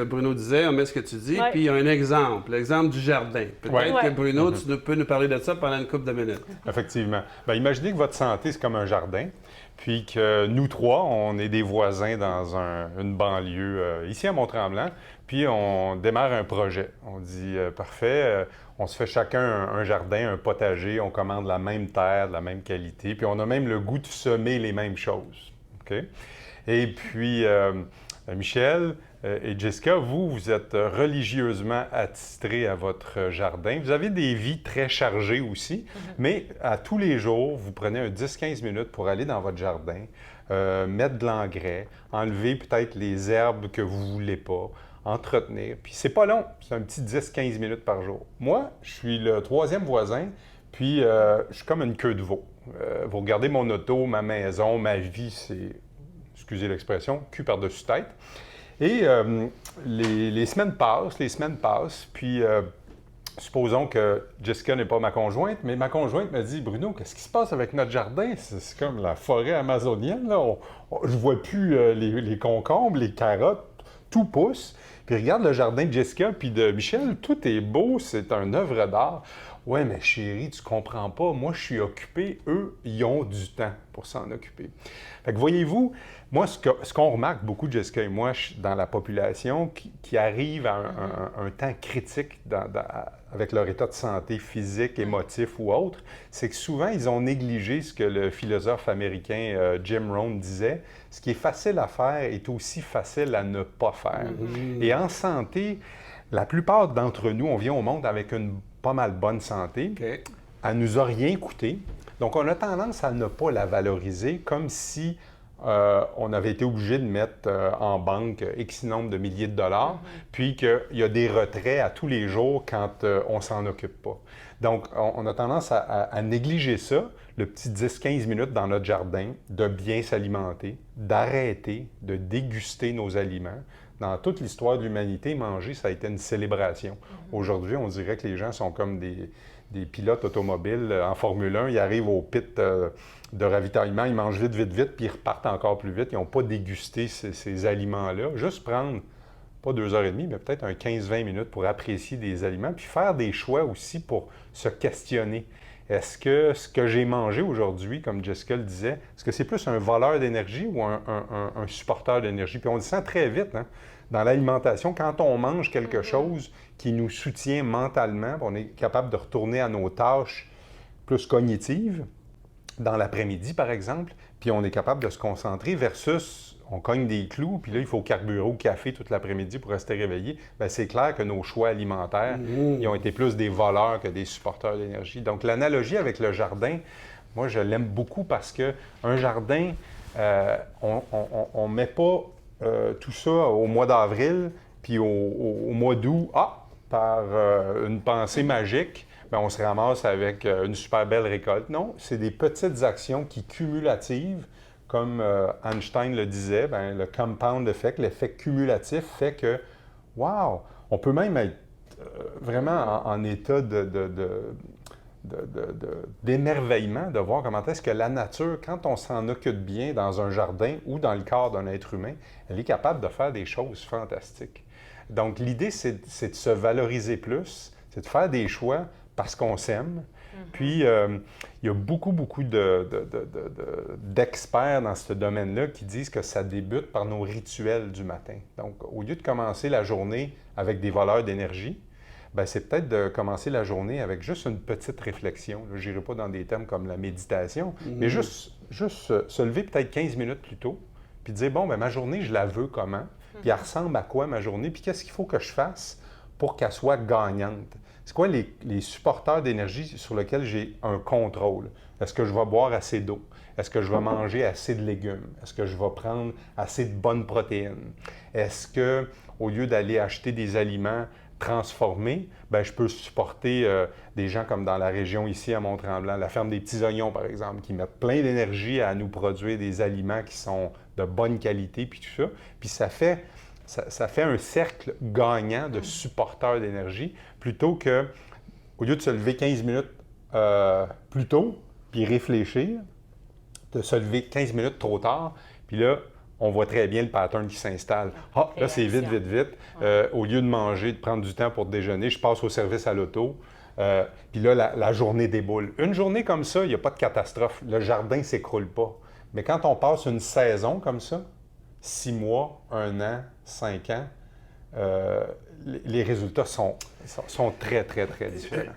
Bruno disait, on met ce que tu dis, Ouais. puis il y a un exemple, l'exemple du jardin. Peut-être Ouais. que Bruno, tu peux nous parler de ça pendant une couple de minutes. Effectivement. Bien, imaginez que votre santé, c'est comme un jardin, puis que nous trois, on est des voisins dans une banlieue ici à Mont-Tremblant, puis on démarre un projet. On dit, parfait, on se fait chacun un jardin, un potager, on commande la même terre, de la même qualité, puis on a même le goût de semer les mêmes choses. OK? Et puis, Michel et Jessica, vous êtes religieusement attitrés à votre jardin. Vous avez des vies très chargées aussi, mais à tous les jours, vous prenez un 10-15 minutes pour aller dans votre jardin, mettre de l'engrais, enlever peut-être les herbes que vous ne voulez pas, entretenir. Puis c'est pas long, c'est un petit 10-15 minutes par jour. Moi, je suis le troisième voisin, puis je suis comme une queue de veau. Vous regardez mon auto, ma maison, ma vie, c'est, excusez l'expression, cul par-dessus tête. Et les semaines passent, puis supposons que Jessica n'est pas ma conjointe, mais ma conjointe me dit, Bruno, qu'est-ce qui se passe avec notre jardin? C'est comme la forêt amazonienne, là. Je ne vois plus les concombres, les carottes, tout pousse. Puis regarde le jardin de Jessica puis de Michel, tout est beau, c'est une œuvre d'art. Ouais, mais chérie, tu comprends pas, moi je suis occupé, eux, ils ont du temps pour s'en occuper. Fait que voyez-vous, moi, ce qu'on remarque beaucoup, Jessica et moi, dans la population qui arrive à un temps critique avec leur état de santé physique, émotif ou autre, c'est que souvent, ils ont négligé ce que le philosophe américain Jim Rohn disait. Ce qui est facile à faire est aussi facile à ne pas faire. Et en santé, la plupart d'entre nous, on vient au monde avec une pas mal bonne santé. OK. Elle ne nous a rien coûté. Donc, on a tendance à ne pas la valoriser comme si on avait été obligé de mettre en banque X nombre de milliers de dollars, puis qu'il y a des retraits à tous les jours quand on ne s'en occupe pas. Donc, on a tendance à négliger ça, le petit 10-15 minutes dans notre jardin, de bien s'alimenter, d'arrêter, de déguster nos aliments. Dans toute l'histoire de l'humanité, manger, ça a été une célébration. Aujourd'hui, on dirait que les gens sont comme des pilotes automobiles en Formule 1. Ils arrivent au pit de ravitaillement, ils mangent vite, vite, vite, puis ils repartent encore plus vite. Ils n'ont pas dégusté ces aliments-là. Juste prendre, pas 2 heures et demie, mais peut-être un 15-20 minutes pour apprécier des aliments, puis faire des choix aussi pour se questionner. Est-ce que ce que j'ai mangé aujourd'hui, comme Jessica le disait, est-ce que c'est plus un voleur d'énergie ou un supporteur d'énergie? Puis on le sent très vite, hein? Dans l'alimentation, quand on mange quelque chose qui nous soutient mentalement, on est capable de retourner à nos tâches plus cognitives, dans l'après-midi, par exemple, puis on est capable de se concentrer versus on cogne des clous, puis là, il faut carburer au café toute l'après-midi pour rester réveillé. Bien, c'est clair que nos choix alimentaires, ils ont été plus des voleurs que des supporters d'énergie. Donc, l'analogie avec le jardin, moi, je l'aime beaucoup parce qu'un jardin, on ne met pas tout ça au mois d'avril, puis au mois d'août, par une pensée magique, bien, on se ramasse avec une super belle récolte. Non, c'est des petites actions qui, cumulatives, comme Einstein le disait, bien, le compound effect, l'effet cumulatif fait que, wow, on peut même être vraiment en état d'émerveillement de voir comment est-ce que la nature, quand on s'en occupe bien dans un jardin ou dans le corps d'un être humain, elle est capable de faire des choses fantastiques. Donc, l'idée, c'est de se valoriser plus, c'est de faire des choix parce qu'on s'aime. Puis, il y a beaucoup d'experts dans ce domaine-là qui disent que ça débute par nos rituels du matin. Donc, au lieu de commencer la journée avec des voleurs d'énergie, bien, c'est peut-être de commencer la journée avec juste une petite réflexion. Je n'irai pas dans des termes comme la méditation, mais juste se lever peut-être 15 minutes plus tôt, puis dire, bon, bien, ma journée, je la veux comment? Puis elle ressemble à quoi ma journée? Puis qu'est-ce qu'il faut que je fasse pour qu'elle soit gagnante? C'est quoi les supporteurs d'énergie sur lesquels j'ai un contrôle? Est-ce que je vais boire assez d'eau? Est-ce que je vais manger assez de légumes? Est-ce que je vais prendre assez de bonnes protéines? Est-ce que, au lieu d'aller acheter des aliments transformés, bien, je peux supporter des gens comme dans la région ici à Mont-Tremblant, la ferme des petits oignons, par exemple, qui mettent plein d'énergie à nous produire des aliments qui sont de bonne qualité, puis tout ça. Puis ça fait un cercle gagnant de supporteurs d'énergie, plutôt que, au lieu de se lever 15 minutes plus tôt, puis réfléchir, de se lever 15 minutes trop tard, puis là, on voit très bien le pattern qui s'installe. Ah, là, c'est vite, vite, vite. Au lieu de manger, de prendre du temps pour déjeuner, je passe au service à l'auto. Puis là, la journée déboule. Une journée comme ça, il n'y a pas de catastrophe. Le jardin ne s'écroule pas. Mais quand on passe une saison comme ça, 6 mois, 1 an, 5 ans, les résultats sont très, très, très différents.